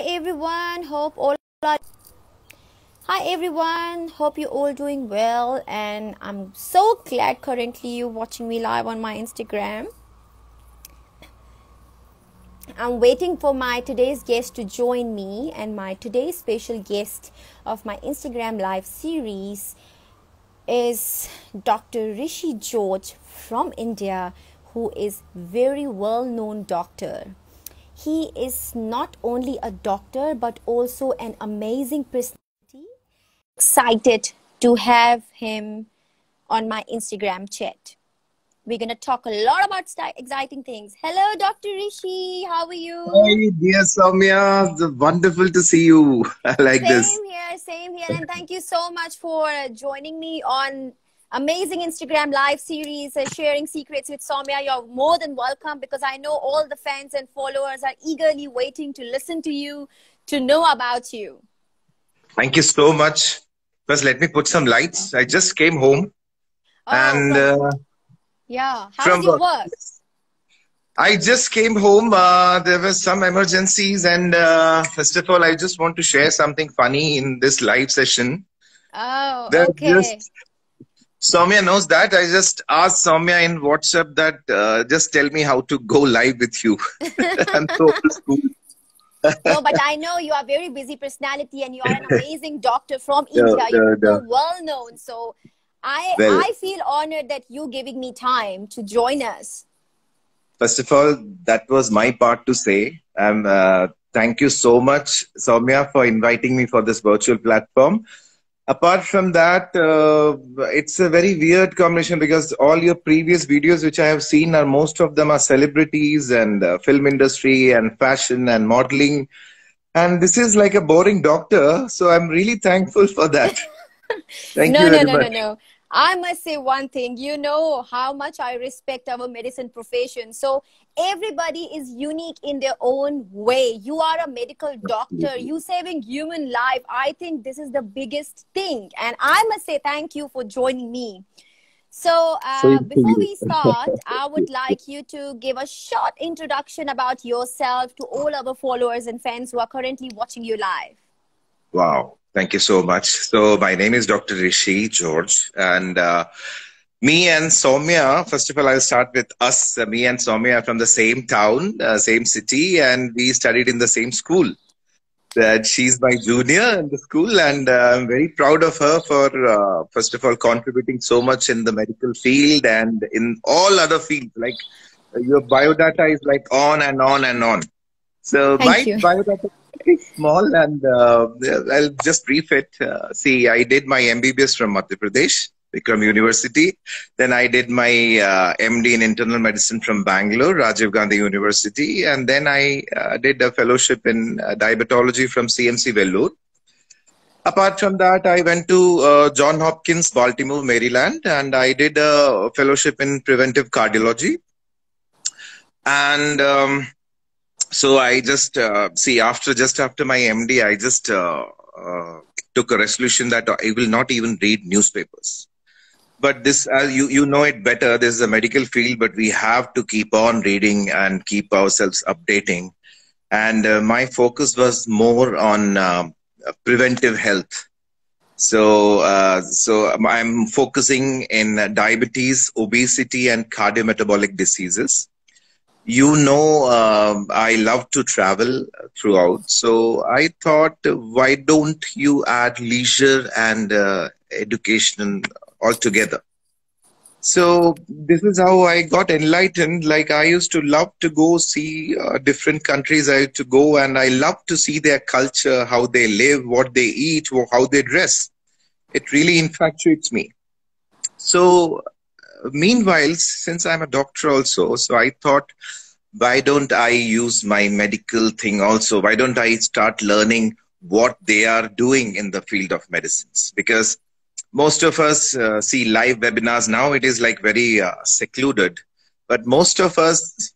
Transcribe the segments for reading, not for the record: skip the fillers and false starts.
everyone. Hi everyone. Hope you're all doing well, and I'm so glad currently you're watching me live on my Instagram. I'm waiting for my today's guest to join me, and my today's special guest of my Instagram live series is Dr. Rishi George from India, who is very well-known doctor. He is not only a doctor but also an amazing personality. Excited to have him on my Instagram chat. We're going to talk a lot about exciting things. Hello, Dr. Rishi. How are you? Hi, dear Saumya. It's wonderful to see you. I like this. Same here. And thank you so much for joining me on amazing Instagram live series, sharing secrets with Saumya. You're more than welcome, because I know all the fans and followers are eagerly waiting to listen to you, to know about you. Thank you so much. First, let me put some lights. I just came home. Yeah. How's your work? I just came home. There were some emergencies, and first of all, I just want to share something funny in this live session. Oh, okay. Saumya knows that. I just asked Saumya in WhatsApp that just tell me how to go live with you. I'm so old school. No, but I know you are a very busy personality, and you are an amazing doctor from India. You're so well known. So I feel honored that you're giving me time to join us. First of all, that was my part to say. Thank you so much, Saumya, for inviting me for this virtual platform. Apart from that, it's a very weird combination, because all your previous videos which I have seen most of them are celebrities and film industry and fashion and modeling. And this is like a boring doctor. So I'm really thankful for that. Thank you very much. No. I must say one thing. You know how much I respect our medicine profession. So everybody is unique in their own way. You are a medical doctor. You saving human life. I think this is the biggest thing. And I must say thank you for joining me. So before we start, I would like you to give a short introduction about yourself to all our followers and fans who are currently watching you live. Wow. Thank you so much. So my name is Dr. Rishi George, and me and Saumya, first of all, I'll start with us. Me and Saumya are from the same town, same city, and we studied in the same school. She's my junior in the school, and I'm very proud of her for, first of all, contributing so much in the medical field and in all other fields. Like your biodata is like on and on and on. So biodata is small, and I'll just brief it. See, I did my MBBS from Madhya Pradesh, Vikram University. Then I did my MD in internal medicine from Bangalore, Rajiv Gandhi University. And then I did a fellowship in diabetology from CMC Vellore. Apart from that, I went to Johns Hopkins, Baltimore, Maryland, and I did a fellowship in preventive cardiology. And so I just, just after my MD, I just took a resolution that I will not even read newspapers. But this, you know it better, this is a medical field, but we have to keep on reading and keep ourselves updating. And my focus was more on preventive health. So I'm focusing in diabetes, obesity, and cardiometabolic diseases. You know, I love to travel throughout. So I thought, why don't you add leisure and education all together? So this is how I got enlightened. Like, I used to love to go see different countries. I used to go, and I love to see their culture, how they live, what they eat, how they dress. It really infatuates me. So meanwhile, since I'm a doctor also, so I thought, why don't I use my medical thing also? Why don't I start learning what they are doing in the field of medicines? Because most of us see live webinars now. It is like very secluded. But most of us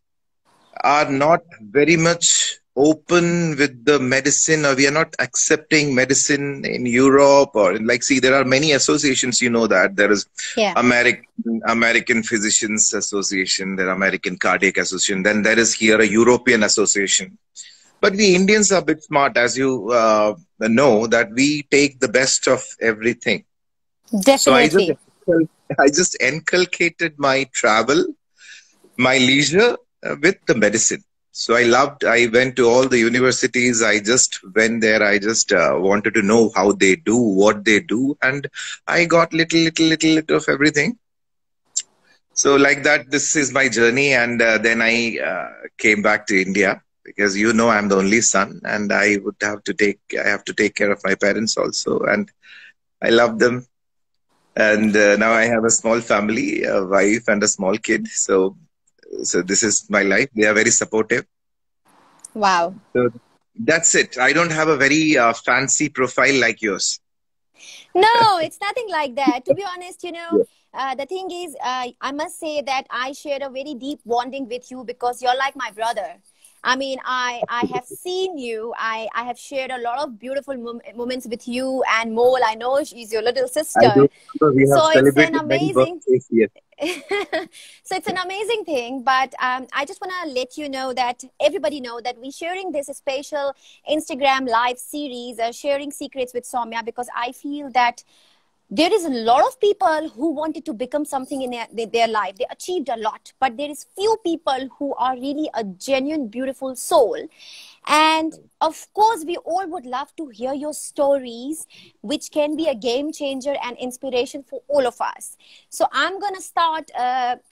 are not very much open with the medicine, or we are not accepting medicine in Europe, or like, see, there are many associations, you know that there is American Physicians Association, there are American Cardiac Association, then there is here a European Association. But we Indians are a bit smart, as you know, that we take the best of everything. So Definitely. I just inculcated my travel, my leisure with the medicine. So I went to all the universities. I just went there. I just wanted to know how they do, what they do. And I got little of everything. So like that, this is my journey. And then I came back to India because, I'm the only son and I have to take care of my parents also. And I love them. And now I have a small family, a wife and a small kid. So this is my life. They are very supportive. Wow. So that's it. I don't have a very fancy profile like yours. No, it's nothing like that. To be honest, Yeah. the thing is, I must say that I share a very deep bonding with you because you're like my brother. I mean, I have seen you. I have shared a lot of beautiful moments with you and Mole. I know she's your little I sister. do remember we have So it's an celebrated many amazing birthdays here. so it's an amazing thing, but I just want to let you know that everybody know that we're sharing this special Instagram live series, sharing secrets with Saumya, because I feel that there is a lot of people who wanted to become something in their life. They achieved a lot, but there is few people who are really a genuine, beautiful soul. And of course, we all would love to hear your stories, which can be a game changer and inspiration for all of us. So I'm going to start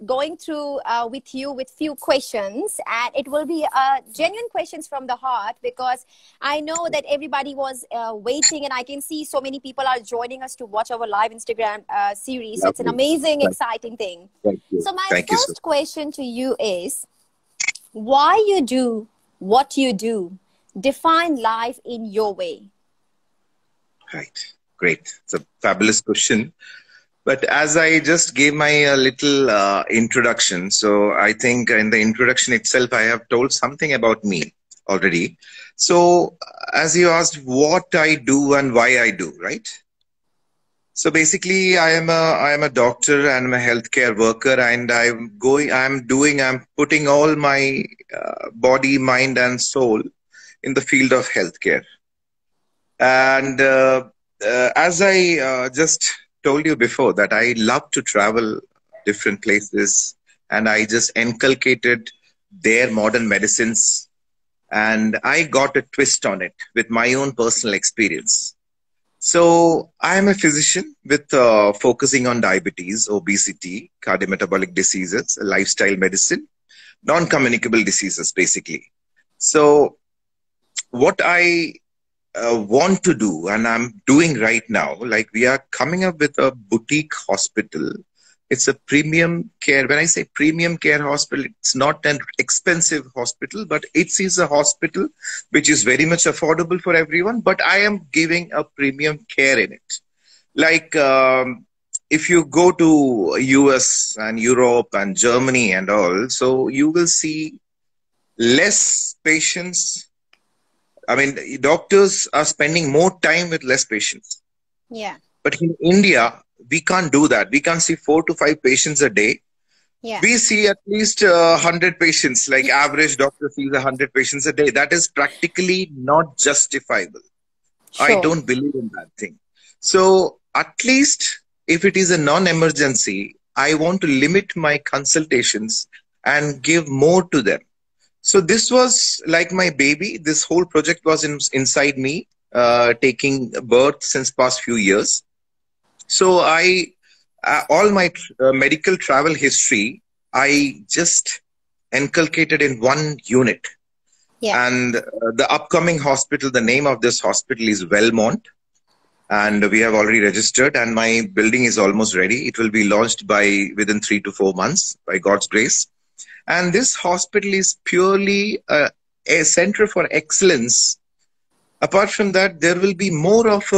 going through with you with few questions, and it will be genuine questions from the heart, because I know that everybody was waiting, and I can see so many people are joining us to watch our live Instagram series. So it's an Lovely. amazing, Thank exciting thing. thank you. So my Thank you so first question to you is, why you do what you do? Define life in your way. much. Right. Great. It's a fabulous question. But as I just gave my little introduction, so I think in the introduction itself, I have told something about me already. So as you asked, what I do and why I do, right? So basically, I am a doctor and I'm a healthcare worker, and I'm putting all my body, mind, and soul in the field of healthcare. And as I just told you before, that I love to travel different places, and I just inculcated their modern medicines, and I got a twist on it with my own personal experience. So I am a physician with focusing on diabetes, obesity, cardiometabolic diseases, lifestyle medicine, non-communicable diseases, basically. So what I want to do, and I'm doing right now, like we are coming up with a boutique hospital. It's a premium care. When I say premium care hospital, it's not an expensive hospital, but it is a hospital which is very much affordable for everyone. But I am giving a premium care in it. Like if you go to US and Europe and Germany and all, so you will see less patients. I mean, doctors are spending more time with less patients. Yeah. But in India, we can't do that. We can't see 4 to 5 patients a day. Yeah. We see at least 100 patients, like average doctor sees 100 patients a day. That is practically not justifiable. I Sure. don't believe in that thing. So at least if it is a non-emergency, I want to limit my consultations and give more to them. So this was like my baby. This whole project was inside me, taking birth since past few years. So all my medical travel history, I just inculcated in one unit. Yeah. And the upcoming hospital, the name of this hospital is Wellmont. And we have already registered, and my building is almost ready. It will be launched within 3 to 4 months by God's grace. And this hospital is purely a center for excellence. Apart from that, there will be more of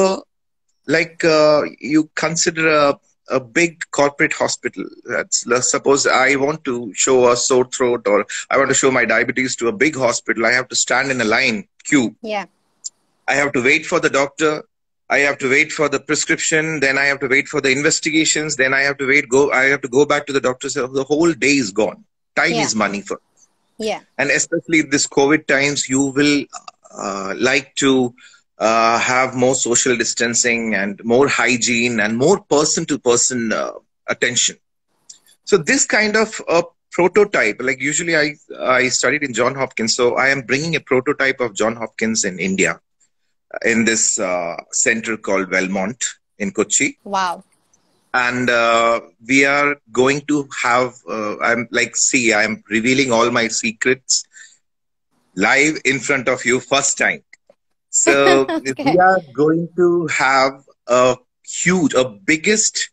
you consider a big corporate hospital. Let's suppose I want to show a sore throat, or I want to show my diabetes to a big hospital. I have to stand in a line queue. Yeah. I have to wait for the doctor. I have to wait for the prescription. Then I have to wait for the investigations. Then I have to I have to go back to the doctor. So the whole day is gone. Time Yeah. is money for. Yeah. And especially this COVID times, you will like to have more social distancing and more hygiene and more person to person attention. So this kind of a prototype, like usually I studied in John Hopkins, so I am bringing a prototype of John Hopkins in India in this center called Belmont in Kochi. Wow. And we are going to have, I'm like, see, I'm revealing all my secrets live in front of you first time. So we Okay. are going to have a biggest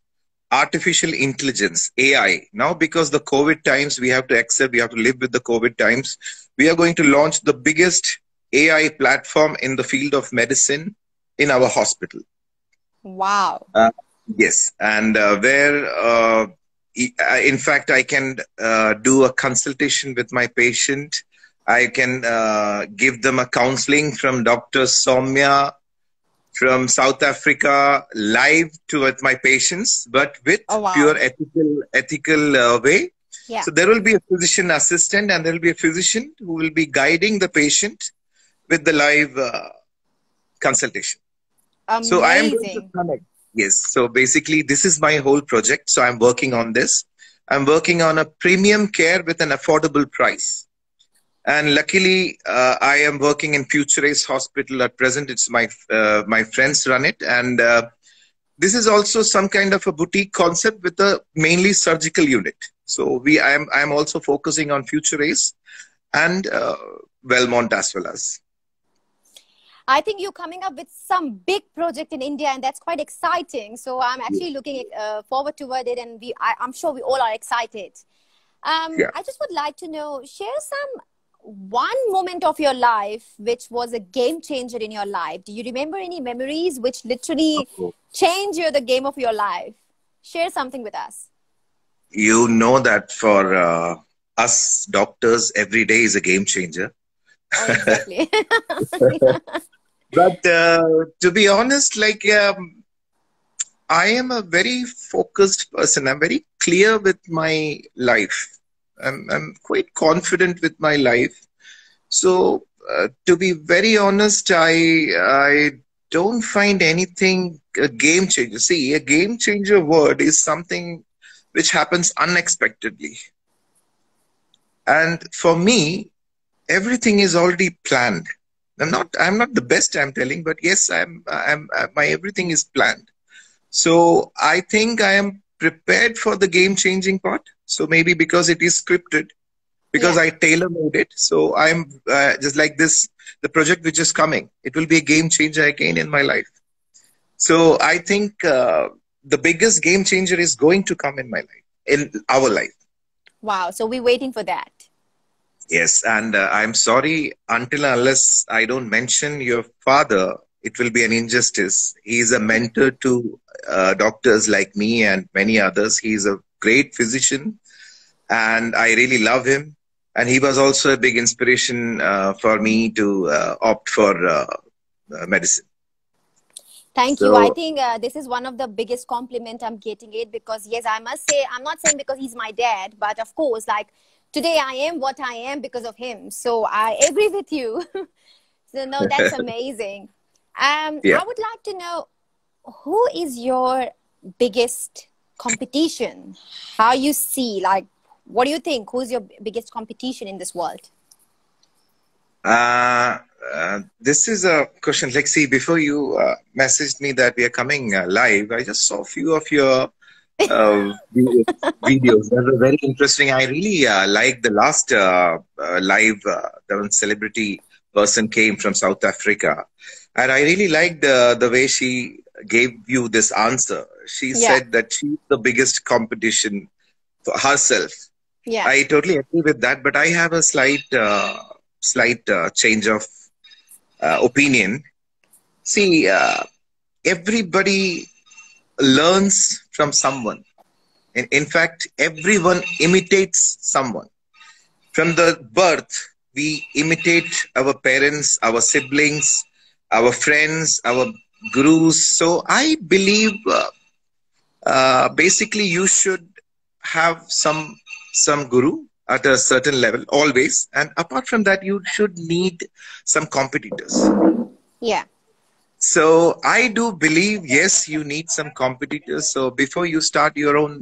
artificial intelligence, AI. Now, because the COVID times, we have to accept, we have to live with the COVID times. We are going to launch the biggest AI platform in the field of medicine in our hospital. Wow. Uh, yes, and in fact, I can do a consultation with my patient. I can give them a counseling from Dr. Saumya from South Africa live to with my patients, but with Oh, wow. pure ethical way. Yeah. So there will be a physician assistant, and there will be a physician who will be guiding the patient with the live consultation. So I am going to Amazing. connect. Yes. So basically, this is my whole project. So I'm working on this. I'm working on a premium care with an affordable price. And luckily, I am working in Future Hospital at present. It's my friends run it, and this is also some kind of a boutique concept with a mainly surgical unit. So I'm also focusing on Future and Belmont as well as. I think you're coming up with some big project in India, and that's quite exciting. So I'm actually looking forward toward it, and I'm sure we all are excited. Yeah. I just would like to know, share one moment of your life which was a game changer in your life. Do you remember any memories which literally changed the game of your life? Share something with us. You know that for us doctors, every day is a game changer. Oh, exactly. But to be honest, like I am a very focused person. I'm very clear with my life. I'm quite confident with my life. So to be very honest, I don't find anything a game changer. See, a game changer word is something which happens unexpectedly. And for me, everything is already planned. I'm not the best, I'm telling, but yes, my everything is planned. So I think I am prepared for the game changing part. So maybe because it is scripted, because Yeah. I tailor made it. So I'm just like this, the project which is coming, it will be a game changer again in my life. So I think the biggest game changer is going to come in my life, in our life. Wow. So we're waiting for that. Yes, and I'm sorry, until unless I don't mention your father, it will be an injustice. He is a mentor to doctors like me and many others. He is a great physician, and I really love him. And he was also a big inspiration for me to opt for medicine. Thank you. I So, think this is one of the biggest compliment I'm getting it, because yes, I must say, I'm not saying because he's my dad, but of course, like today I am what I am because of him. So I agree with you. So no, that's amazing. yeah. I would like to know, who is your biggest competition? How you see, like, what do you think? Who's your biggest competition in this world? This is a question. Like, see, before you messaged me that we are coming live, I just saw a few of your videos that were very interesting. I really liked the last live. The one celebrity person came from South Africa, and I really liked the way she gave you this answer. She Yeah, said that she's the biggest competition for herself. yeah, I totally agree with that, but I have a slight change of opinion. See, everybody learns from someone. In fact, everyone imitates someone. From the birth, we imitate our parents, our siblings, our friends, our gurus. So I believe basically you should have some guru. at a certain level always. And apart from that, you should need some competitors. Yeah. So I do believe, yes, you need some competitors. So before you start your own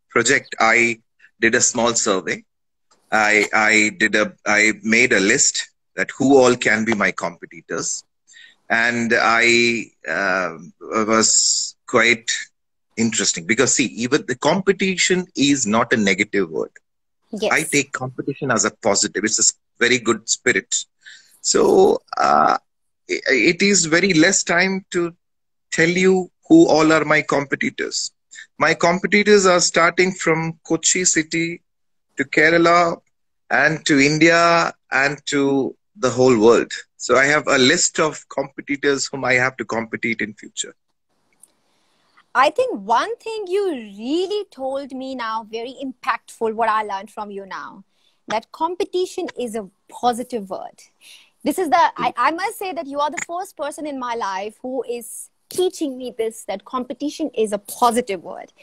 project, I did a small survey. I made a list that who all can be my competitors, and I was quite interesting because see, even the competition is not a negative word. I Yes. take competition as a positive. It's a very good spirit. So it is very less time to tell you who all are my competitors. My competitors are starting from Kochi city to Kerala and to India and to the whole world. So I have a list of competitors whom I have to compete in future. I think one thing you really told me now, very impactful, what I learned from you now, that competition is a positive word. This is I must say that you are the first person in my life who is teaching me this, that competition is a positive word.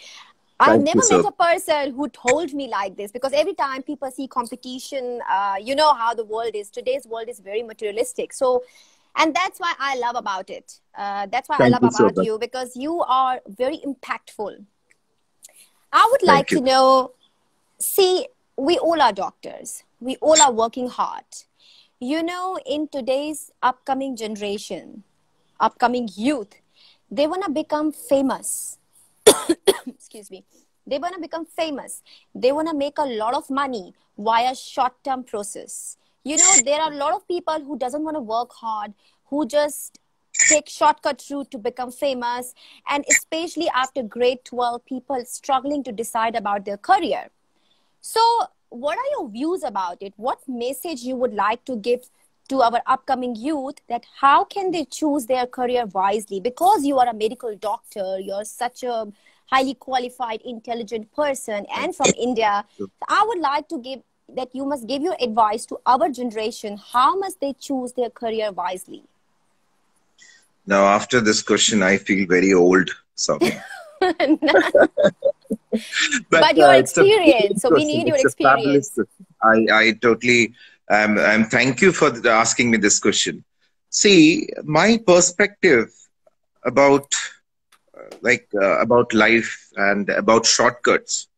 I have Thank you, never sir. met a person who told me like this, because every time people see competition, you know how the world is. Today's world is very materialistic. So, and that's why I love about it. That's why I Thank love you so about much. you, because you are very impactful. I would like Thank to you. know, see, we all are doctors. We all are working hard. You know, in today's upcoming generation, upcoming youth, they want to become famous. Excuse me. They want to become famous. They want to make a lot of money via short-term process. You know, there are a lot of people who doesn't want to work hard, who just take shortcut route to become famous, and especially after grade 12, people struggling to decide about their career. So, what are your views about it? What message you would like to give to our upcoming youth, that how can they choose their career wisely? Because you are a medical doctor, you're such a highly qualified, intelligent person, and from India, I would like to give that you must give your advice to our generation. How must they choose their career wisely? Now, after this question, I feel very old, Saumya. But But your it's a experience, brilliant so we question. need your It's a fabulous experience. question. I totally, I'm thank you for asking me this question. See, my perspective about about life and about shortcuts.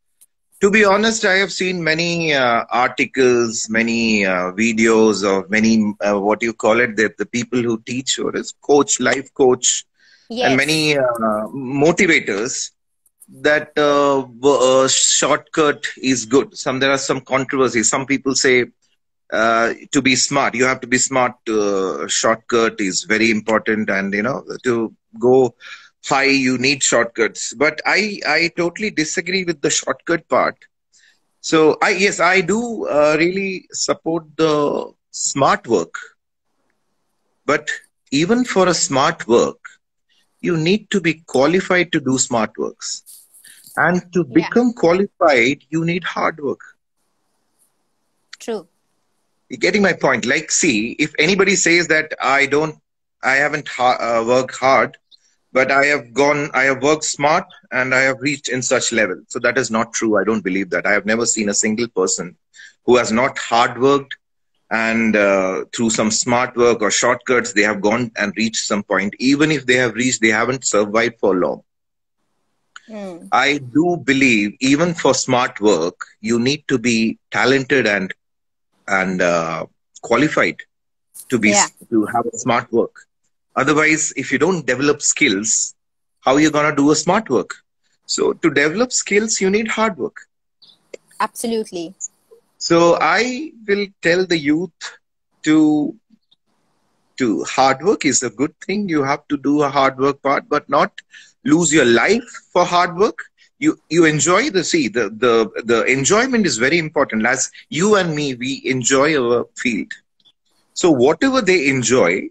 To be honest, I have seen many articles, many videos of many what you call it, the people who teach or is coach, life coach, and Yes. many motivators that shortcut is good. There are some controversies. Some people say to be smart, you have to be smart. Shortcut is very important, and to go high, you need shortcuts. But I totally disagree with the shortcut part. So I do really support the smart work, but even for a smart work, you need to be qualified to do smart works. And to Yeah, become qualified, you need hard work. true. You're getting my point? Like, see, if anybody says that I haven't worked hard, but I have worked smart and I have reached in such level. So that is not true. I don't believe that. I have never seen a single person who has not hard worked and through some smart work or shortcuts, they have gone and reached some point. Even if they have reached, they haven't survived for long. Mm. I do believe even for smart work, you need to be talented and qualified to be Yeah. to have a smart work. Otherwise, if you don't develop skills, how are you gonna do a smart work? So to develop skills, you need hard work. Absolutely. So I will tell the youth to hard work is a good thing. You have to do a hard work part, but not lose your life for hard work. You enjoy the enjoyment is very important. As you and me, we enjoy our field. So whatever they enjoy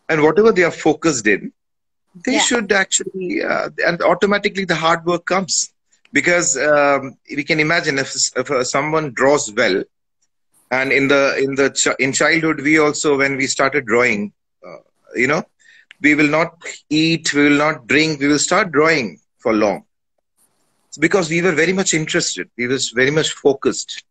and whatever they are focused in, they Yeah. should actually and automatically the hard work comes because we can imagine if someone draws well, and in childhood we also, when we started drawing, uh, you know we will not eat, we will not drink, we will start drawing for long. It's because we were very much interested, we was very much focused.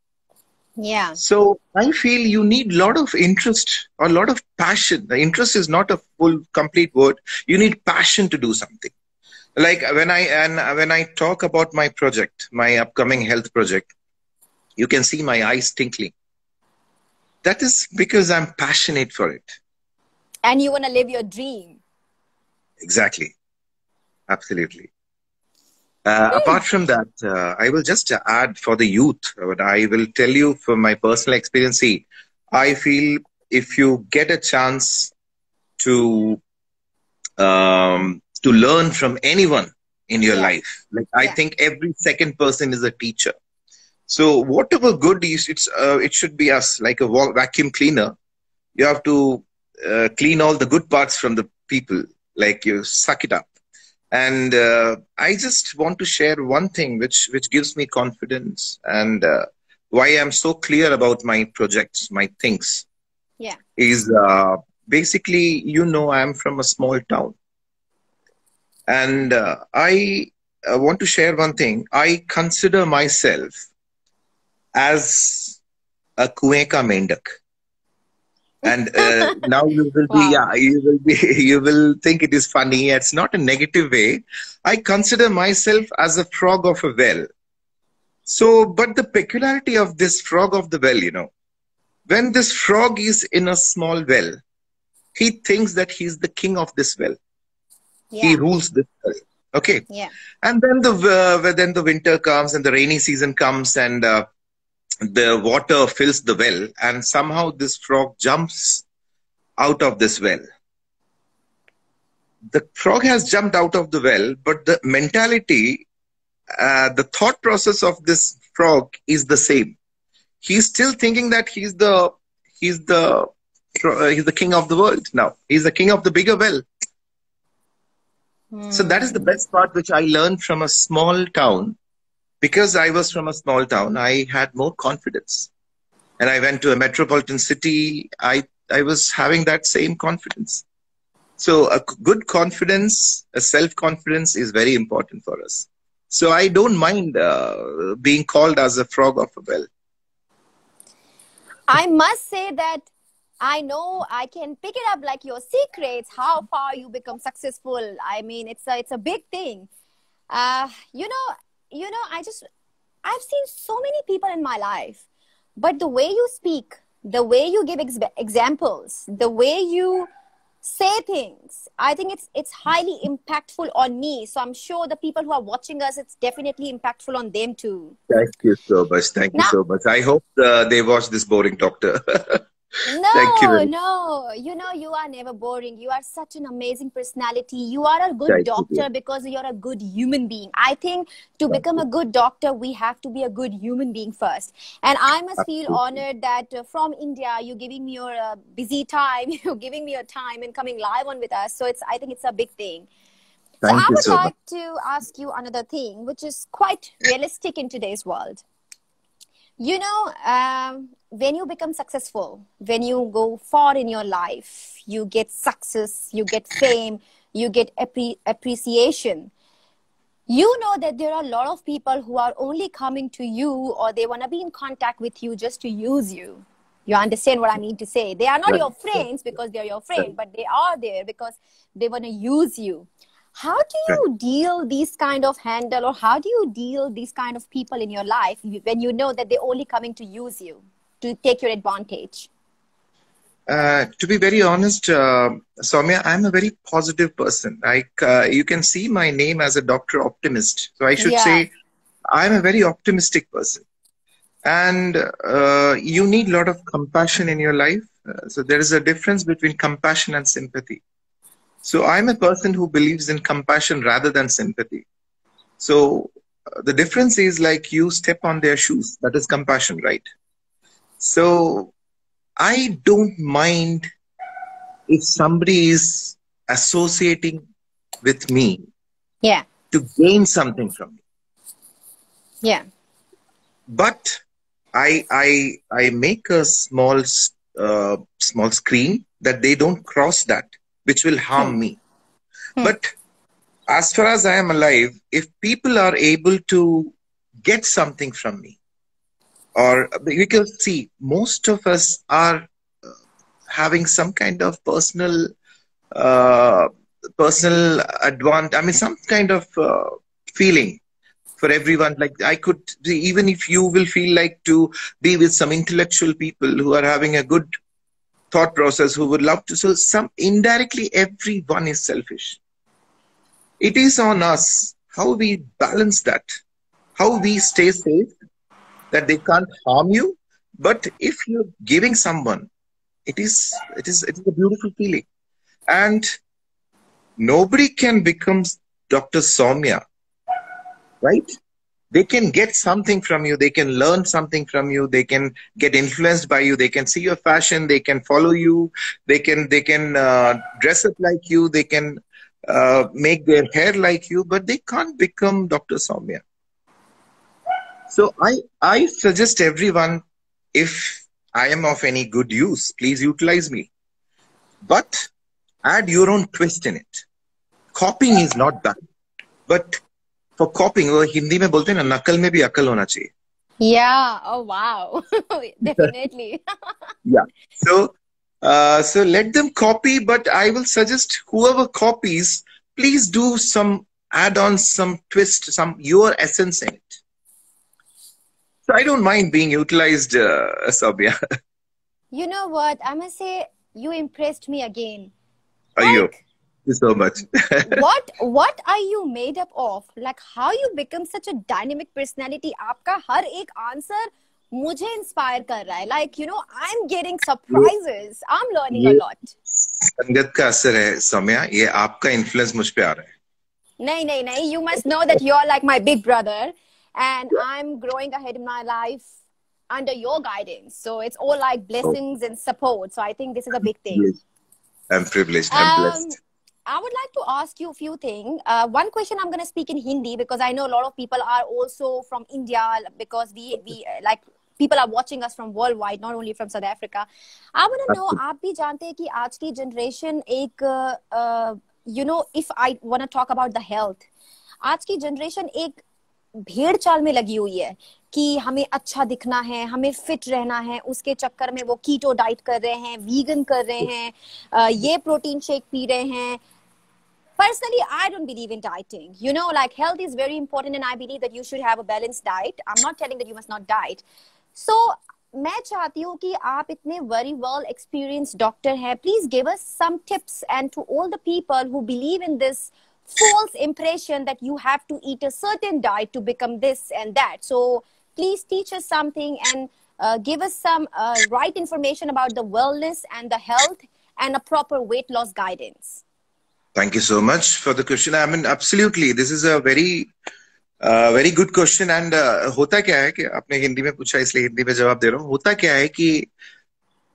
Yeah. So I feel you need a lot of interest or a lot of passion. The interest is not a full, complete word. You need passion to do something. Like when I talk about my project, my upcoming health project, you can see my eyes twinkling. That is because I'm passionate for it. And you want to live your dream. Exactly. Absolutely. Apart from that, I will just add for the youth, but I will tell you from my personal experience. See, I feel if you get a chance to to learn from anyone in your Yeah. life, like I Yeah. think every second person is a teacher. So whatever good is, it should be us like a vacuum cleaner. You have to clean all the good parts from the people, like you suck it up. And I just want to share one thing which gives me confidence and why I'm so clear about my projects, my things Yeah. is basically, I'm from a small town, and I want to share one thing. I consider myself as a kueka mendak. And now you will be, Wow. yeah, you will be, you will think it is funny. It's not a negative way. I consider myself as a frog of a well. So, but the peculiarity of this frog of the well, when this frog is in a small well, he thinks that he's the king of this well. He Yeah. rules this well. Okay. Yeah. And then the winter comes and the rainy season comes and the water fills the well, and somehow this frog jumps out of this well. The frog has jumped out of the well, but the mentality, the thought process of this frog is the same. He's still thinking that he's the he's the king of the world now. He's the king of the bigger well. So that is the Hmm. best part which I learned from a small town. Because I was from a small town, I had more confidence. And I went to a metropolitan city. I was having that same confidence. So a good confidence, a self-confidence is very important for us. So I don't mind being called as a frog of a well. I must say that I know I can pick it up like your secrets, how far you become successful. I mean, it's a big thing. Uh, you know, I've seen so many people in my life, but the way you speak, the way you give examples, the way you say things, I think it's highly impactful on me. So I'm sure the people who are watching us, it's definitely impactful on them too. Thank you so much. Thank you Now, so much. I hope they watch this boring doctor. Thank you no, very much. no, you are never boring. You are such an amazing personality. You are a good Thank you, dear. doctor because you're a good human being. I think to Thank become you. a good doctor, we have to be a good human being first. And I must feel Absolutely. honored that from India, you're giving me your busy time, you're giving me your time and coming live on with us. So I think it's a big thing. So Thank I you would so much. like to ask you another thing, which is quite realistic in today's world. When you become successful, when you go far in your life, you get success, you get fame, you get appreciation. You know that there are a lot of people who are only coming to you or they want to be in contact with you just to use you. You understand what I mean to say? They are not Right, your right, friends because they're your right, friend, but they are there because they want to use you. How do right. you deal these kind of handle, or how do you deal these kind of people in your life when you know that they're only coming to use you, to take your advantage? To be very honest, Saumya, I'm a very positive person. Like you can see my name as a doctor optimist. So I should Yeah. say I'm a very optimistic person. And you need a lot of compassion in your life. So there is a difference between compassion and sympathy. So I'm a person who believes in compassion rather than sympathy. So the difference is like you step on their shoes. That is compassion, right? So I don't mind if somebody is associating with me Yeah. to gain something from me. Yeah. But I make a small screen that they don't cross that, which will Hmm. harm me. Hmm. But as far as I am alive, if people are able to get something from me, or because see, most of us are having some kind of uh, personal advantage. I mean, some kind of feeling for everyone. Like I could, even if you will feel like to be with some intellectual people who are having a good thought process, who would love to. So some indirectly, everyone is selfish. It is on us how we balance that, how we stay safe, that they can't harm you. But if you're giving someone, it is a beautiful feeling. And nobody can become Dr. Saumya, right? They can get something from you. They can learn something from you. They can get influenced by you. They can see your fashion. They can follow you. They can dress up like you. They can make their hair like you, but they can't become Dr. Saumya. So I suggest everyone, if I am of any good use, please utilize me. But add your own twist in it. Copying is not bad. But for copying, वो हिंदी में बोलते हैं ना, नकल में भी अकल होना चाहिए. Yeah. Oh, wow. Definitely. Yeah. So let them copy, but I will suggest whoever copies, please do some add-on, some twist, some your essence in it. So I don't mind being utilized, Saumya. You know what? I must say, you impressed me again. Ayyo. Like, Thank you so much. what are you made up of? Like, how you become such a dynamic personality? आपका हर एक answer मुझे inspire कर रहा है. Like, you know, I'm getting surprises. I'm learning a ये lot. संगत का असर है सौम्या. ये आपका इन्फ्लुएंस मुझ पे आ रहा है. नहीं. You must know that you're like my big brother, and I'm growing ahead in my life under your guidance. So it's all like blessings and support. So I think this is a big thing. I'm privileged. I'm blessed. I would like to ask you a few things. One question I'm going to speak in Hindi because I know a lot of people are also from India, because we like people are watching us from worldwide, not only from South Africa. I want to know, आप भी जानते हैं कि आज की generation एक you know, if I want to talk about the health, आज की generation एक भेड़ चाल में लगी हुई है कि हमें अच्छा दिखना है, हमें फिट रहना है. उसके चक्कर में वो कीटो डाइट कर रहे हैं, वीगन कर रहे हैं, ये प्रोटीन शेक पी रहे हैं. Personally, I don't believe in dieting. You know, like health is very important, and I believe that you should have a balanced diet. I'm not telling that you must not diet. So, मैं चाहती हूँ कि आप इतने very well experienced doctor हैं, please give us some tips, and to all the people who believe in this false impression that you have to eat a certain diet to become this and that. So please teach us something and give us some right information about the wellness and the health and a proper weight loss guidance. Thank you so much for the question. I mean, absolutely. This is a very good question. And होता क्या है कि आपने हिंदी में पूछा इसलिए हिंदी में जवाब दे रहा हूँ. होता क्या है कि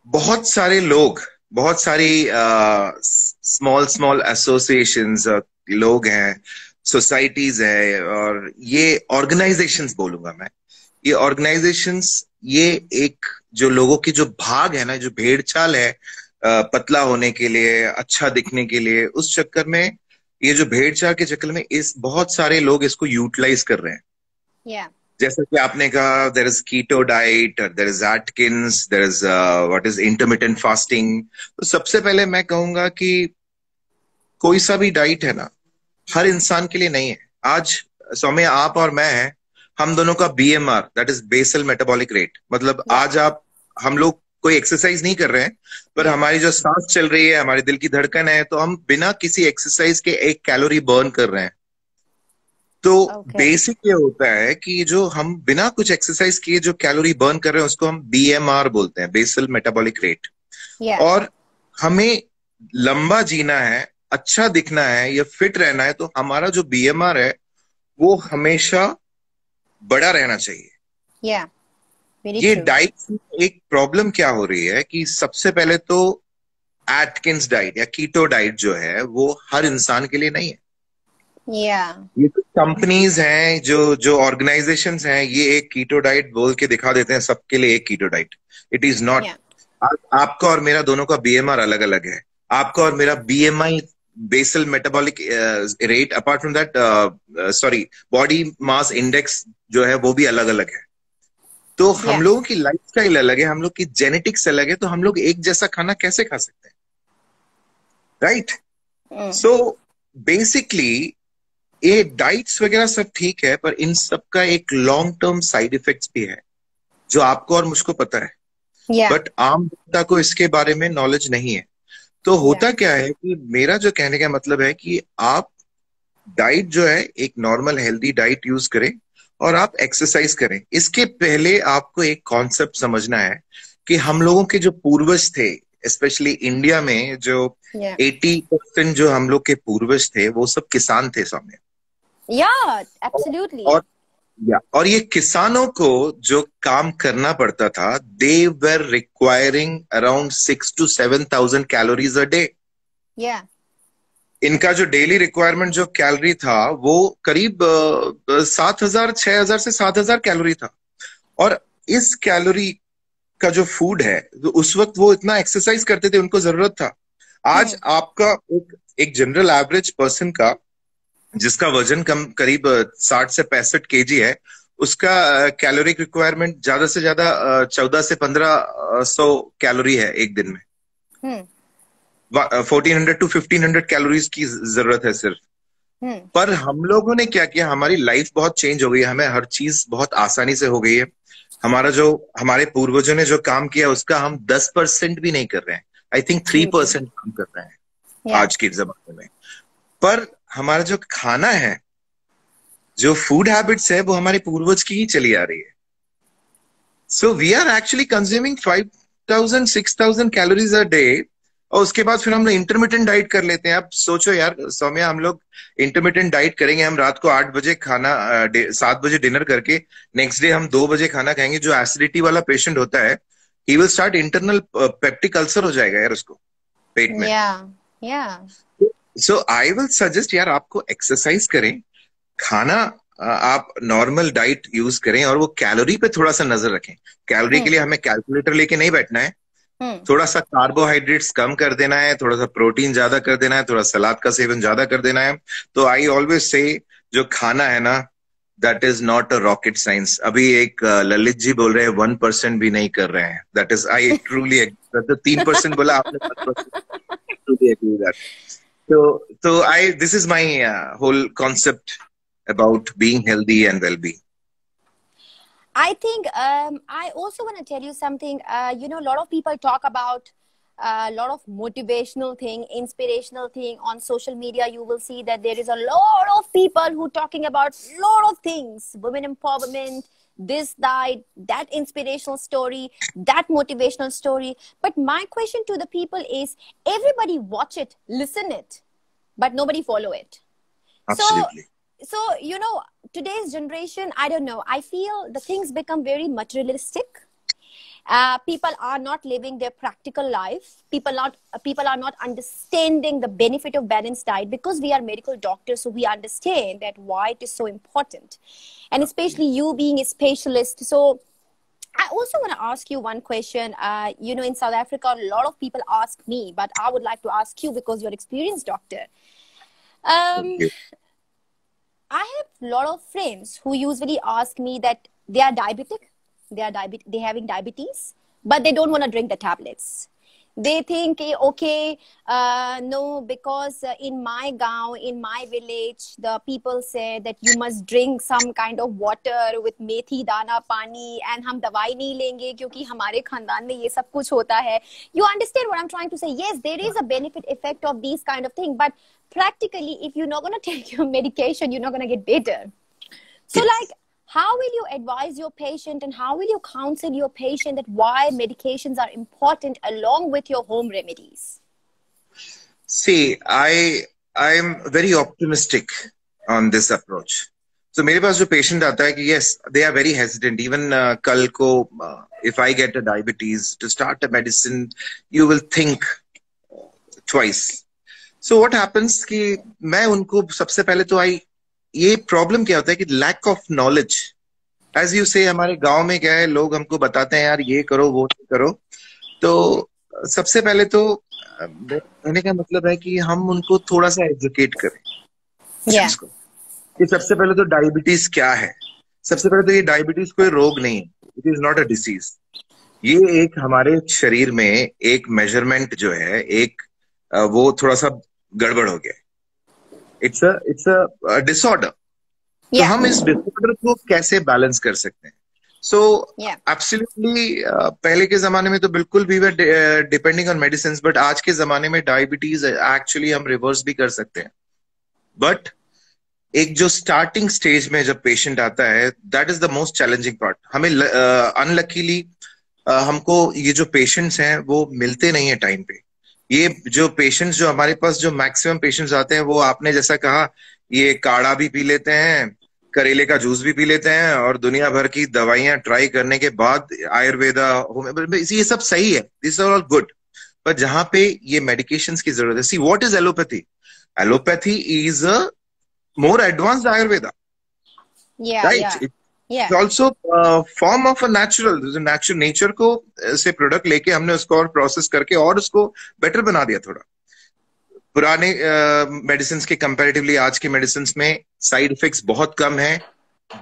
बहुत सारे लोग, बहुत सारी small associations लोग हैं, सोसाइटीज है, और ये ऑर्गेनाइजेशंस बोलूंगा मैं. ये ऑर्गेनाइजेशंस, ये एक जो लोगों की जो भाग है ना, जो भेड़ चाल है पतला होने के लिए, अच्छा दिखने के लिए, उस चक्कर में, ये जो भेड़ चाल के चक्कर में इस बहुत सारे लोग इसको यूटिलाइज कर रहे हैं. Yeah. जैसा कि आपने कहा, there is keto diet, there is Atkins, there is what is intermittent fasting. तो सबसे पहले मैं कहूंगा कि कोई सा भी डाइट है ना, हर इंसान के लिए नहीं है. आज सौम्या, आप और मैं हैं, हम दोनों का BMR, that is basal metabolic rate, मतलब आज हम लोग कोई एक्सरसाइज नहीं कर रहे हैं, पर हमारी जो सांस चल रही है, हमारे दिल की धड़कन है, तो हम बिना किसी एक्सरसाइज के 1 कैलोरी बर्न कर रहे हैं. तो बेसिक ये होता है कि जो हम बिना कुछ एक्सरसाइज किए जो कैलोरी बर्न कर रहे हैं, उसको हम BMR बोलते हैं, बेसल मेटाबॉलिक रेट. और हमें लंबा जीना है, अच्छा दिखना है या फिट रहना है, तो हमारा जो BMR है वो हमेशा बड़ा रहना चाहिए. ये डाइट की एक प्रॉब्लम क्या हो रही है कि सबसे पहले तो एटकिंस डाइट या कीटो डाइट जो है वो हर इंसान के लिए नहीं है. ये तो कंपनीज हैं, जो ऑर्गेनाइजेशंस हैं, ये एक कीटो डाइट बोल के दिखा देते हैं सबके लिए एक keto diet. It is not. आपका और मेरा दोनों का BMR अलग अलग है. आपका और मेरा BMI, basal metabolic rate, apart from that, body mass index जो है वो भी अलग अलग है. तो हम Yeah. लोगों की लाइफस्टाइल अलग है, हम लोग की जेनेटिक्स अलग है, तो हम लोग एक जैसा खाना कैसे खा सकते हैं, राइट? Mm. सो बेसिकली ये डाइट्स वगैरह सब ठीक है, पर इन सब का एक लॉन्ग टर्म साइड इफेक्ट्स भी है जो आपको और मुझको पता है, Yeah. बट आम जनता को इसके बारे में नॉलेज नहीं है। तो Yeah. होता क्या है कि मेरा जो कहने का मतलब है कि आप डाइट जो है एक नॉर्मल हेल्दी डाइट यूज करें और आप एक्सरसाइज करें। इसके पहले आपको एक कॉन्सेप्ट समझना है कि हम लोगों के जो पूर्वज थे, स्पेशली इंडिया में जो Yeah. 80% जो हम लोग के पूर्वज थे वो सब किसान थे सौम्य। Yeah. और Absolutely. और ये किसानों को जो काम करना पड़ता था, they were requiring around 6 to 7,000 calories a day. Yeah. इनका जो डेली रिक्वायरमेंट जो कैलोरी था वो करीब 7,000, 6,000 से 7,000 कैलोरी था। और इस कैलोरी का जो फूड है, तो उस वक्त वो इतना एक्सरसाइज करते थे, उनको जरूरत था। आज Hmm. आपका एक जनरल एवरेज पर्सन का जिसका वजन कम करीब 60 से 65 kg है, उसका कैलोरिक रिक्वायरमेंट ज्यादा से ज्यादा 14 से 15 सौ कैलोरी है एक दिन में। Hmm. 1400 to 1500 कैलोरीज की जरूरत है सिर्फ। Hmm. पर हम लोगों ने क्या किया, हमारी लाइफ बहुत चेंज हो गई है, हमें हर चीज बहुत आसानी से हो गई है। हमारा जो हमारे पूर्वजों ने जो काम किया उसका हम 10% भी नहीं कर रहे हैं। I think three Absolutely. Percent काम कर रहे हैं Yeah. आज के जमाने में। पर हमारा जो खाना है, जो फूड हैबिट्स है, वो हमारे पूर्वज की ही चली आ रही है। So we are actually consuming 5,000 6,000 calories a day. और उसके बाद फिर हम लोग इंटरमीडियंट डाइट कर लेते हैं। अब सोचो यार सौम्या, हम लोग इंटरमीडियंट डाइट करेंगे, हम रात को 8 बजे खाना 7 बजे डिनर करके नेक्स्ट डे हम 2 बजे खाना खाएंगे। जो एसिडिटी वाला पेशेंट होता है, he will start internal peptic ulcer हो जाएगा यार उसको पेट में। Yeah. Yeah. So I will suggest यार आपको एक्सरसाइज करें, खाना आप नॉर्मल डाइट यूज करें और वो कैलोरी पे थोड़ा सा नजर रखें। कैलोरी के Hmm. लिए हमें कैलकुलेटर लेके नहीं बैठना है। Hmm. थोड़ा सा कार्बोहाइड्रेट्स कम कर देना है, थोड़ा सा प्रोटीन ज्यादा कर देना है, थोड़ा सलाद का सेवन ज्यादा कर देना है। तो आई ऑलवेज से जो खाना है ना, that is not a rocket science. अभी एक ललित जी बोल रहे हैं 1% भी नहीं कर रहे हैं, दैट इज आई ट्रूली। तो 3% बोला आपने, 1% truly agree with that. So this is my whole concept about being healthy and well-being. I think I also want to tell you something. A lot of people talk about a lot of motivational thing, inspirational thing on social media. You will see that there is a lot of people who talking about lot of things, women empowerment, this, that inspirational story, that motivational story. But my question to the people is, everybody watch it, listen it, but nobody follow it. Absolutely. So today's generation, I don't know, I feel the things become very materialistic. People are not living their practical life. People are not understanding the benefit of balanced diet, because we are medical doctors, so we understand that why it is so important, and especially you being a specialist. So I also want to ask you one question. In South Africa, a lot of people ask me, but I would like to ask you because you're an experienced doctor. Thank you. I have a lot of friends who usually ask me that they are diabetic, they're having diabetes, but they don't want to drink the tablets. They think, okay, no, because in my gaon, in my village, the people say that you must drink some kind of water with methi dana pani, and हम दवाई नहीं लेंगे क्योंकि हमारे खानदान में ये सब कुछ होता है. You understand what I'm trying to say? Yes, there is a benefit effect of these kind of things, but practically, if you're not going to take your medication, you're not going to get better. So, how will you advise your patient, and how will you counsel your patient that why medications are important along with your home remedies? See, I'm very optimistic on this approach. So मेरे पास जो patient आता है कि yes, they are very hesitant. Even कल को if I get a diabetes, to start a medicine, you will think twice. So what happens कि मैं उनको सबसे पहले तो ये प्रॉब्लम क्या होता है कि lack of knowledge. As you say हमारे गांव में क्या है, लोग हमको बताते हैं यार ये करो वो करो। तो सबसे पहले तो कहने का मतलब है कि हम उनको थोड़ा सा एजुकेट करें Yeah. को कि सबसे पहले तो डायबिटीज क्या है। सबसे पहले तो ये डायबिटीज कोई रोग नहीं है, it is not a disease. ये एक हमारे शरीर में एक मेजरमेंट जो है, एक वो थोड़ा सा गड़बड़ हो गया। It's a disorder. तो Yeah. हम इस डिसऑर्डर को कैसे बैलेंस कर सकते हैं? सो Yeah. एब्सोल्युटली पहले के जमाने में तो बिल्कुल भी वे डिपेंडिंग ऑन मेडिसिन, बट आज के जमाने में डायबिटीज एक्चुअली हम रिवर्स भी कर सकते हैं। बट एक जो स्टार्टिंग स्टेज में जब पेशेंट आता है, that is the most challenging part. हमें अनलकीली हमको ये जो पेशेंट्स हैं वो मिलते नहीं है टाइम पे। ये जो पेशेंट्स जो हमारे पास, जो मैक्सिमम पेशेंट्स आते हैं, वो आपने जैसा कहा, ये काढ़ा भी पी लेते हैं, करेले का जूस भी पी लेते हैं, और दुनिया भर की दवाइयां ट्राई करने के बाद आयुर्वेदा, ये सब सही है, दिस आर ऑल गुड। पर जहां पे ये मेडिकेशंस की जरूरत है, see what is allopathy? Allopathy is a more advanced Ayurveda, Yeah. right? Yeah. It's Yeah. also form of a natural nature को से प्रोडक्ट लेके हमने उसको और प्रोसेस करके और उसको बेटर बना दिया थोड़ा। पुराने मेडिसिन के कंपैरेटिवली आज के मेडिसिन में साइड इफेक्ट्स बहुत कम है,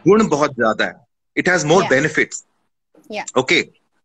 गुण बहुत ज्यादा है। It has more Yeah. Benefits. Yeah. Okay,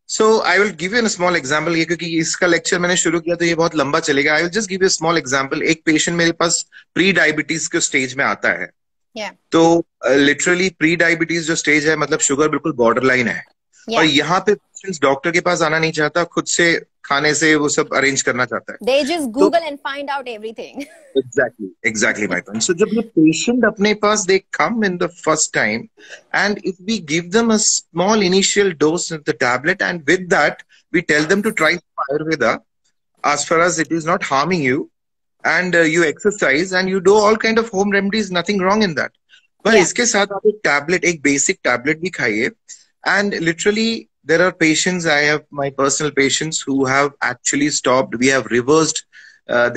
so I will give you a small example. ये क्योंकि इसका लेक्चर मैंने शुरू किया तो ये बहुत लंबा चलेगा। I will just give you small example. एक पेशेंट मेरे पास प्री डायबिटीज के स्टेज में आता है। Yeah. तो लिटरली प्री डायबिटीज जो स्टेज है, मतलब शुगर बिल्कुल बॉर्डर लाइन है। और Yeah. यहाँ पे पेशेंट डॉक्टर के पास आना नहीं चाहता, खुद से खाने से वो सब अरेंज करना चाहता है। They just तो Google and find out everything. Exactly my point. So जब ये पेशेंट अपने पास, they come in the first time, and if we give them a small initial dose of the tablet, and with that we tell them to try Ayurveda as far as it is not harming you, and you exercise and you do all kind of home remedies, nothing wrong in that. पर Yeah. इसके साथ आप एक tablet, एक basic tablet भी खाइए। And literally there are patients, I have my personal patients who have actually stopped, we have reversed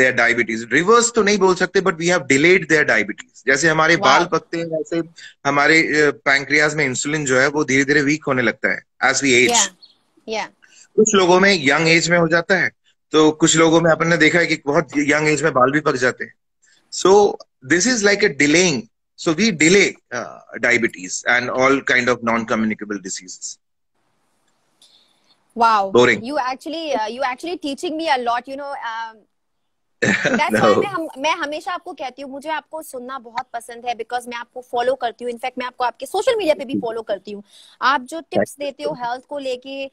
their diabetes. Reverse तो नहीं बोल सकते, but we have delayed their diabetes. जैसे हमारे बाल Wow. पकते हैं, वैसे हमारे पैंक्रियाज में इंसुलिन जो है वो धीरे धीरे वीक होने लगता है as we age. Yeah. Yeah. कुछ लोगों में यंग एज में हो जाता है, तो कुछ लोगों में अपन ने देखा है कि बहुत यंग एज में बाल भी पक जाते हैं। So this is like a delaying. So we delay diabetes and all kind of non-communicable diseases. Wow. Boring. You actually teaching me a lot. That's No. why मैं हमेशा आपको कहती हूँ, मुझे आपको सुनना बहुत पसंद है, बिकॉज मैं आपको फॉलो करती हूँ। इनफैक्ट मैं आपको आपके सोशल मीडिया पे भी फॉलो करती हूँ। आप जो टिप्स देते हो हेल्थ को लेके,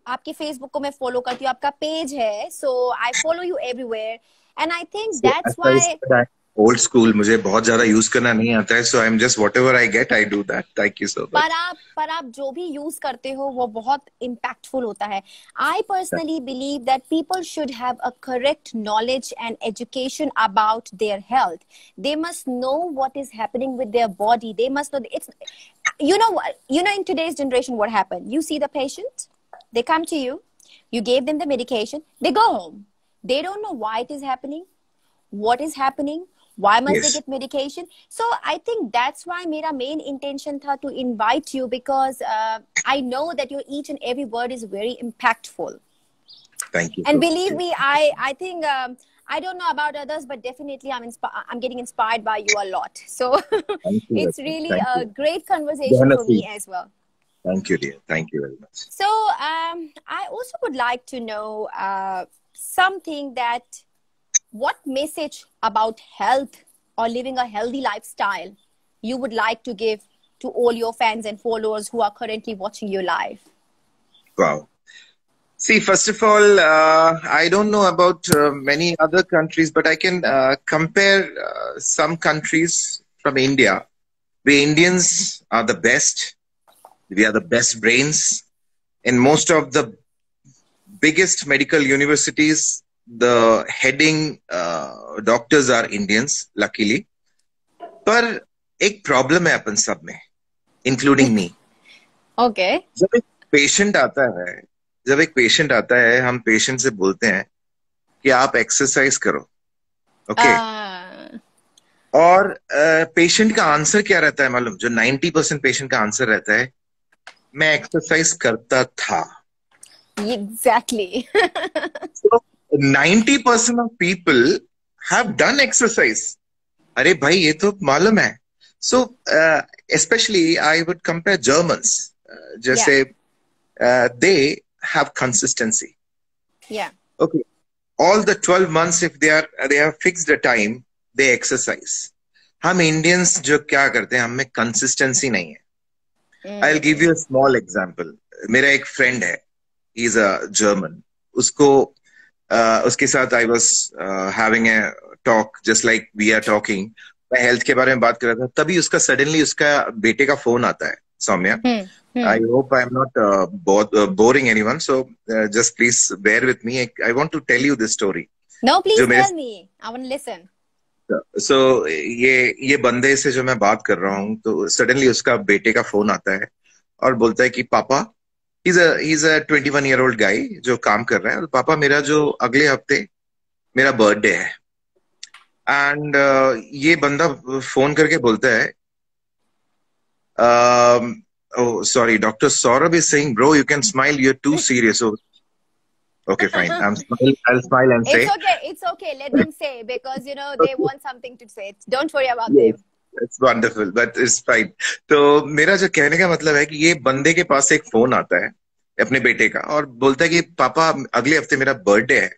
आपके फेसबुक को मैं फॉलो करती हूँ, आपका पेज है, so I follow you everywhere, and I think So, that's as I why. said, I'm old school, मुझे बहुत ज्यादा यूज करना नहीं आता है, so I'm just whatever I get, I do that. Thank you so much. पर आप जो भी यूज करते हो वो बहुत इम्पैक्टफुल होता है। I personally believe that people should have a correct knowledge and education about their health. They must know what is happening with their body. They must know it's in today's generation what happened, you see the patient, they come to you, you gave them the medication, they go home, they don't know why it is happening, what is happening, why must they Yes. get medication. So I think that's why mera main intention tha to invite you, because I know that your each and every word is very impactful. Thank you. And so believe much. me, I think I don't know about others, but definitely I'm getting inspired by you a lot. So Thank you. it's really Thank a you. great conversation for me as well. Thank you, dear. Thank you very much. So I also would like to know something, that what message about health or living a healthy lifestyle you would like to give to all your fans and followers who are currently watching you live? Wow. See, first of all, I don't know about many other countries, but I can compare some countries from India. We Indians are the best. We are the best brains. In most of the biggest medical universities, the heading doctors are Indians, luckily. पर एक problem है अपन सब में, including me. Okay. जब एक patient आता है, हम पेशेंट से बोलते हैं कि आप एक्सरसाइज करो, ओके? और पेशेंट का आंसर क्या रहता है मालूम? जो 90% पेशेंट का आंसर रहता है, मैं एक्सरसाइज करता था। Exactly. So 90% of people have done exercise. अरे भाई, ये तो मालूम है। So especially I would compare Germans. जैसे they have consistency. Yeah. Okay. All the 12 months, if they have fixed a time, they exercise. हम इंडियंस जो क्या करते हैं, हम में कंसिस्टेंसी नहीं है. I'll give you a small example. मेरा एक फ्रेंड है, he is a German. उसको उसके साथ I was having a talk just like we are talking. मैं हेल्थ के बारे में बात कर रहा था, तभी उसका सडनली उसका बेटे का फोन आता है, Saumya. I hope I am not boring anyone, so just please bear with me. I want to tell you this story. No, please tell me. I want to listen. So ये बंदे से जो मैं बात कर रहा हूँ, तो सडनली उसका बेटे का फोन आता है और बोलता है कि पापा, he's a 21-year-old guy जो काम कर रहा है, और पापा मेरा जो अगले हफ्ते मेरा बर्थडे है. एंड ये बंदा फोन करके बोलता है, oh sorry, Dr. Saurabh is saying, bro, you can smile, you're too serious. So okay, fine, I'll smile and say it's okay, let them say, because you know they want something to say. Don't worry about them. It's wonderful, but it's fine. तो मेरा जो कहने का मतलब है कि ये बंदे के पास एक फोन आता है अपने बेटे का और बोलता है कि पापा अगले हफ्ते मेरा बर्थडे है,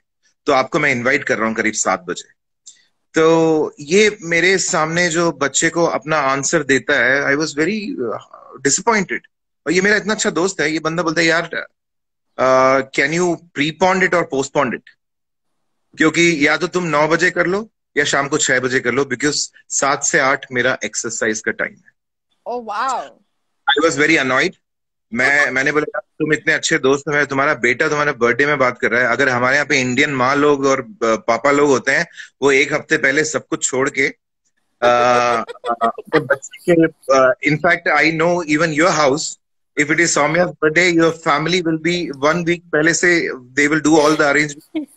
तो आपको मैं इनवाइट कर रहा हूँ करीब 7 बजे. तो ये मेरे सामने जो बच्चे को अपना आंसर देता है, आई वॉज वेरी डिसअपॉइंटेड. और ये मेरा इतना अच्छा दोस्त है, ये बंदा बोलता है, यार कैन यू प्रीपोन्ड इट और पोस्टपोन्ड इट, क्योंकि या तो तुम 9 बजे कर लो या शाम को 6 बजे कर लो, बिकॉज 7 से 8 मेरा एक्सरसाइज का टाइम है. Oh wow. I was very annoyed. मैंने बोला, तुम इतने अच्छे दोस्त हो, तुम्हारा बेटा तुम्हारे बर्थडे में बात कर रहा है. अगर हमारे यहाँ पे इंडियन माँ लोग और पापा लोग होते हैं, वो एक हफ्ते पहले सब कुछ छोड़ के in fact I know even your house, if it is Saumya's birthday, your family will be 1 week पहले से they will do all the arrangement.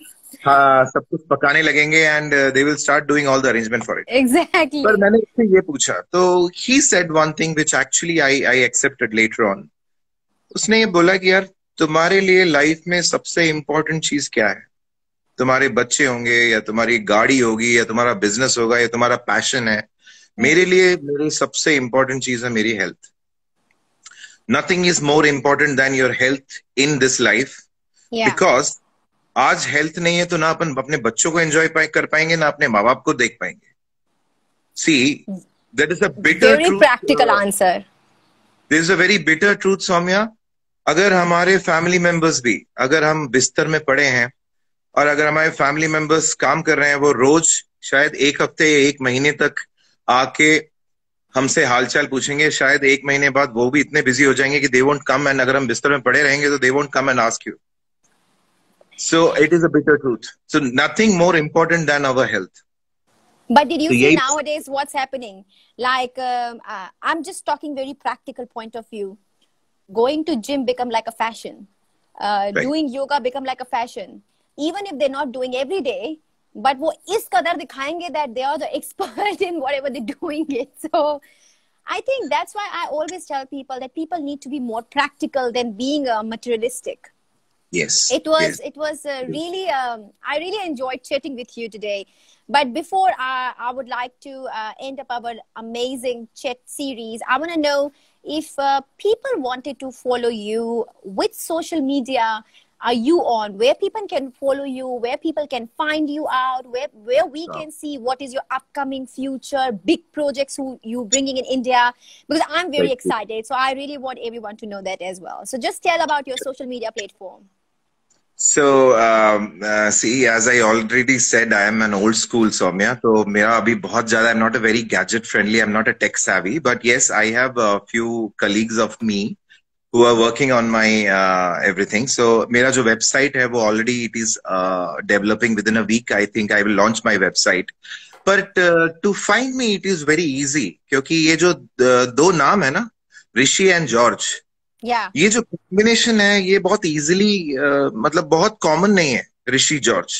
सब कुछ पकाने लगेंगे and they will start doing all the arrangement for it. Exactly. पर मैंने उससे ये पूछा, तो he said one thing which actually I accepted later on. उसने ये बोला कि यार तुम्हारे लिए लाइफ में सबसे इम्पोर्टेंट चीज क्या है? तुम्हारे बच्चे होंगे या तुम्हारी गाड़ी होगी या तुम्हारा बिजनेस होगा या तुम्हारा पैशन है. मेरे लिए मेरी सबसे इम्पोर्टेंट चीज है मेरी health. Nothing is more important than your health in this life. Yeah. Because आज हेल्थ नहीं है तो ना अपन अपने बच्चों को एंजॉय कर पाएंगे, ना अपने माँ बाप को देख पाएंगे. See, that is a bitter very truth. Practical answer. There is a very bitter truth, Saumya. अगर हमारे फैमिली मेंबर्स भी, अगर हम बिस्तर में पड़े हैं और अगर हमारे फैमिली मेंबर्स काम कर रहे हैं, वो रोज शायद 1 हफ्ते या 1 महीने तक आके हमसे हालचाल पूछेंगे, शायद 1 महीने बाद वो भी इतने बिजी हो जाएंगे कि दे वोंट कम, एंड अगर हम बिस्तर में पड़े रहेंगे तो they won't come and ask you. So it is a bitter truth. So nothing more important than our health. But did you see nowadays what's happening? Like, I'm just talking very practical point of view. Going to gym become like a fashion. Right. Doing yoga become like a fashion. Even if they're not doing every day, but वो इस कदर दिखाएंगे that they are the expert in whatever they're doing it. So I think that's why I always tell people that people need to be more practical than being materialistic. Yes. It was really, I really enjoyed chatting with you today. But before I would like to end up our amazing chat series, I want to know if people wanted to follow you, which social media are you on, where people can follow you, where people can find you out, where we can see what is your upcoming future, big projects you bringing in India, because I'm very excited. So I really want everyone to know that as well. So just tell about your social media platform. So, see, as I already said, I am an old school Saumya. So, मेरा अभी बहुत ज़्यादा, I'm not a very gadget friendly, I'm not a tech savvy, but yes, I have a few colleagues of me who are working on my everything. So, मेरा जो website है वो already it is developing. Within a week, I think I will launch my website. But to find me, it is very easy, क्योंकि ये जो 2 नाम है ना, ऋषि and George. Yeah. ये जो कॉम्बिनेशन है ये बहुत इजीली मतलब बहुत कॉमन नहीं है, ऋषि जॉर्ज.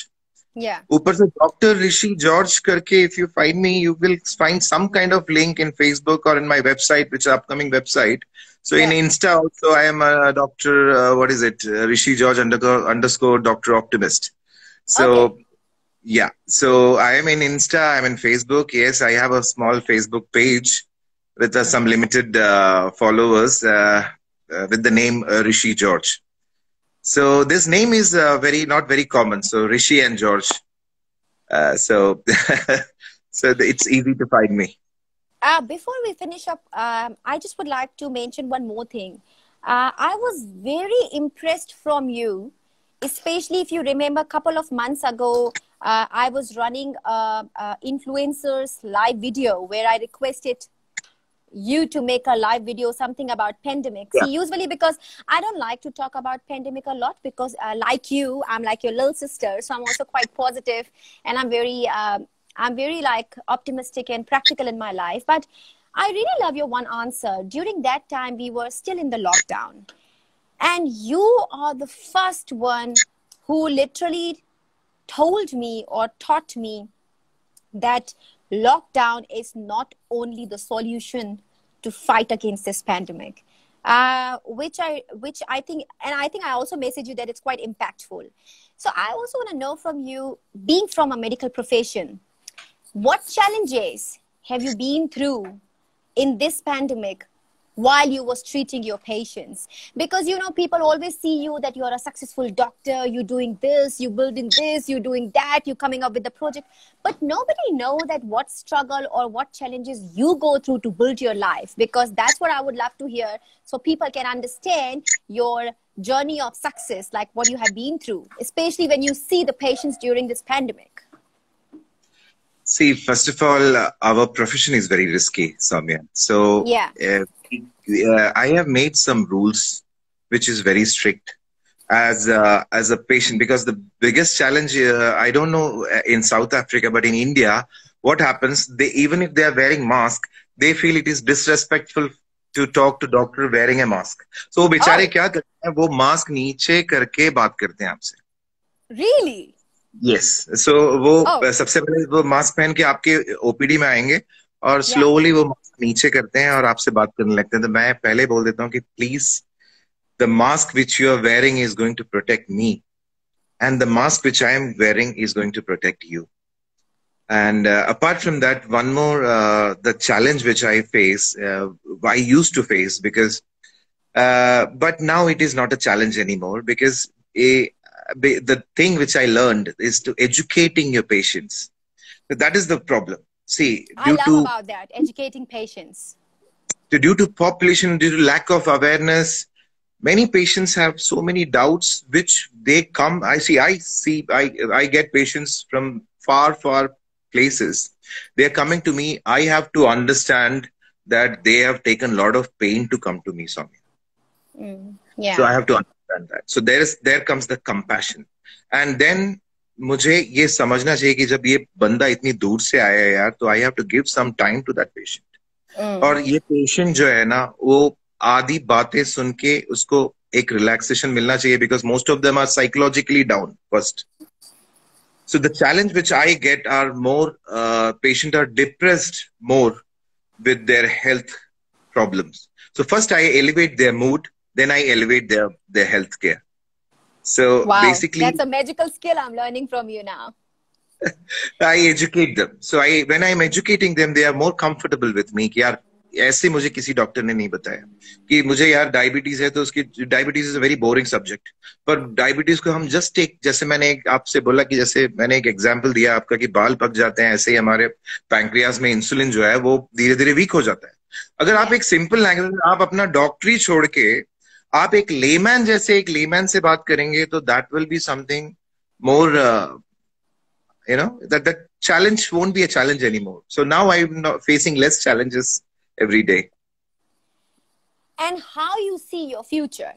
Yeah. ऊपर से डॉक्टर ऋषि जॉर्ज करके, if you find me you will find some kind of link in Facebook or in my website, which is upcoming website. So in Insta also I am a doctor, what is it, Rishi George _ Dr. Optimist. So yeah, so I am in Insta, I am in Facebook. Yes, I have a small Facebook page with some limited followers. with the name Rishi George. So this name is very not very common. So Rishi and George. So so it's easy to find me. Before we finish up, I just would like to mention one more thing. I was very impressed from you, especially if you remember a couple of months ago, I was running a influencers live video where I requested you to make a live video, something about pandemic. Yeah. See, usually because I don't like to talk about pandemic a lot because like you, I'm like your little sister. So I'm also quite positive and I'm very like optimistic and practical in my life. But I really love your one answer. During that time, we were still in the lockdown. And you are the first one who literally told me or taught me that lockdown is not only the solution to fight against this pandemic, which I think, and I think I also messaged you that it's quite impactful. So I also want to know from you, being from a medical profession, what challenges have you been through in this pandemic while you was treating your patients? Because, you know, people always see you that you're a successful doctor, you're doing this, you're building this, you're doing that, you're coming up with the project. But nobody know that what struggle or what challenges you go through to build your life. Because that's what I would love to hear, so people can understand your journey of success, like what you have been through, especially when you see the patients during this pandemic. See, first of all, our profession is very risky, Saumya. So Yeah. I have made some rules which is very strict as a patient, because the biggest challenge, I don't know in South Africa, but in India, what happens, they, even if they are wearing mask, they feel it is disrespectful to talk to doctor wearing a mask. So वो बेचारे क्या करते हैं, वो mask नीचे करके बात करते हैं आपसे. Really? यस सो वो सबसे पहले वो मास्क पहन के आपके ओपीडी में आएंगे और स्लोली वो मास्क नीचे करते हैं और आपसे बात करने लगते हैं. तो मैं पहले बोल देता हूँ कि please the mask which you are wearing is going to protect me and the mask which I am wearing is going to protect you. And apart from that, one more the challenge which I used to face, because but now it is not a challenge anymore, because the thing which I learned is to educating your patients. So that is the problem. See, I love about that, educating patients. Due to population, due to lack of awareness, many patients have so many doubts which they come. I get patients from far places. They are coming to me. I have to understand that they have taken a lot of pain to come to me, Saumya. Yeah. So I have to understand that. So there comes the compassion. And then मुझे ये समझना चाहिए कि जब ये बंदा इतनी दूर से आया है यार, तो I have to give some time to that patient. और ये patient जो है ना, वो आधी बातें सुन के उसको एक relaxation मिलना चाहिए, because most of them are psychologically down first. So the challenge which I get are more patients are depressed more with their health problems. So first I elevate their mood, then I elevate their health care. So wow, basically, that's a magical skill I'm learning from you now. I educate them. So when I'm educating them, they are more comfortable with me. कि यार ऐसे मुझे किसी doctor ने नहीं बताया कि मुझे यार डायबिटीज है, तो उसकी diabetes is a very boring subject. पर डायबिटीज को हम जस्ट एक, जैसे मैंने आपसे बोला कि जैसे मैंने एक एग्जांपल दिया आपका कि बाल पक जाते हैं, ऐसे ही हमारे पैंक्रियाज में इंसुलिन जो है वो धीरे धीरे वीक हो जाता है. अगर आप एक सिंपल लैंग्वेज में आप अपना डॉक्टरी छोड़ के आप एक लेमैन जैसे एक लेमैन से बात करेंगे, तो that will be something more, you know, that challenge won't be a challenge anymore. So now I'm facing less challenges every day. And how you see your future?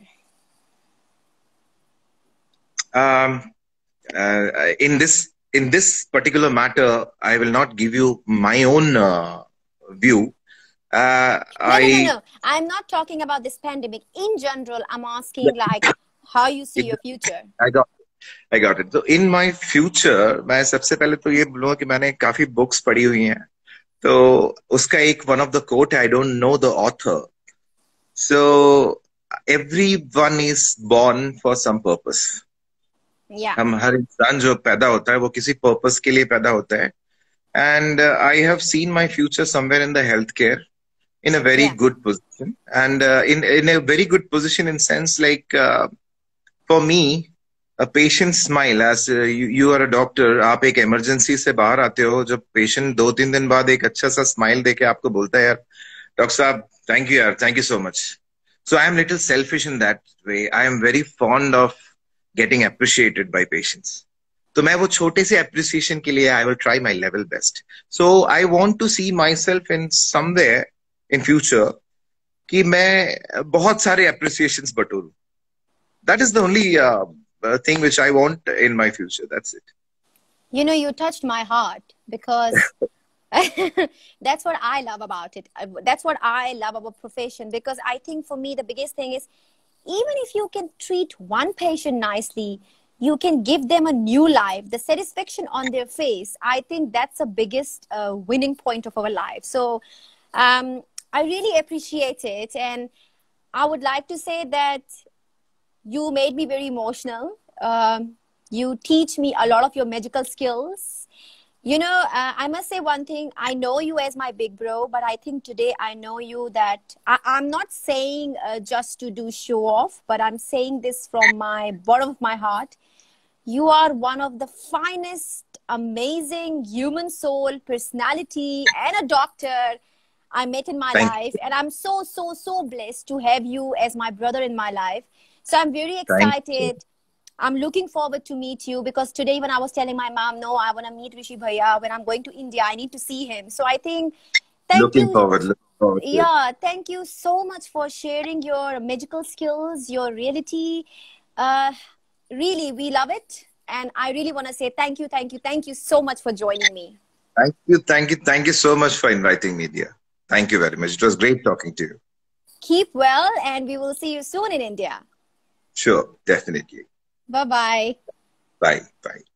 In this particular matter, I will not give you my own view. No. I'm not talking about this pandemic. In general, I'm asking like how you see your future. I got it. So in my future, मैं सबसे पहले तो ये बोलूँगा कि मैंने काफी books पढ़ी हुई हैं. तो उसका एक one of the quote, I don't know the author. So everyone is born for some purpose. Yeah. हम हर इंसान जो पैदा होता है वो किसी पर्पस के लिए पैदा होता है. And I have seen my future somewhere in the healthcare. in a very Yeah. good position, and in a very good position in sense like for me, a patient smile. As you are a doctor, आप एक emergency से बाहर आते हो, जब patient 2-3 दिन बाद एक अच्छा सा smile देके आपको बोलता है, यार डॉक्टर साहब, thank you यार, thank you so much. So I am little selfish in that way. I am very fond of getting appreciated by patients. तो मैं वो छोटे से appreciation के लिए I will try my level best. So I want to see myself in somewhere in future कि मैं बहुत सारे appreciations बटोरूं. That is the only thing which I want in my future. That's it. You know, you touched my heart because that's what I love about it. That's what I love about profession, because I think for me the biggest thing is, even if you can treat one patient nicely, you can give them a new life, the satisfaction on their face. I think that's the biggest winning point of our life. So I really appreciate it. And I would like to say that you made me very emotional. You teach me a lot of your medical skills. You know, I must say one thing. I know you as my big bro, but I think today I know you that I'm not saying just to do show off, but I'm saying this from my bottom of my heart. You are one of the finest, amazing human soul, personality, and a doctor I met in my Thank life. And I'm so, so, so blessed to have you as my brother in my life. So I'm very thank you. excited. I'm looking forward to meet you, because today when I was telling my mom, no, I want to meet Rishi Bhaiya. When I'm going to India, I need to see him. So I think, thank Looking you. forward. Looking forward to it. Yeah, thank you so much for sharing your medical skills, your reality. Really, we love it. And I really want to say thank you, thank you, thank you so much for joining me. Thank you. Thank you. Thank you so much for inviting me, dear. Thank you very much. It was great talking to you. Keep well, and we will see you soon in India. Sure. Definitely. Bye-bye. Bye. Bye.